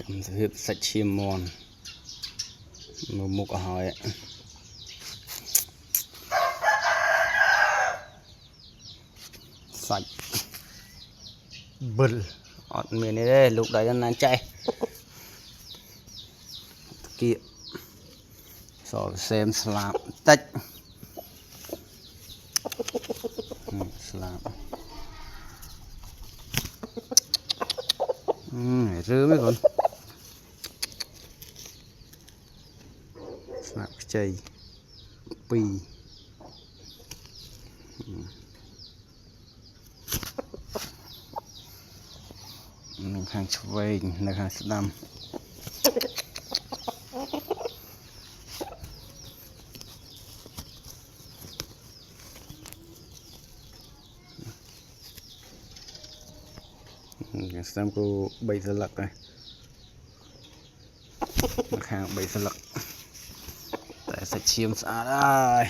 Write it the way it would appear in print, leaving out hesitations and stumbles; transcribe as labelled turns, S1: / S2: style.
S1: chấm hiệp sạch chim mòn một mục hỏi sạch bự ọt miền này đây lúc đấy nó chạy kia so xem slap tách slap rứa mấy con snap chay pi nâng hàng chay nâng hàng sâm sâm cô bay sơ lật này nâng hàng bay sơ lật tại sạch chiêm xã đây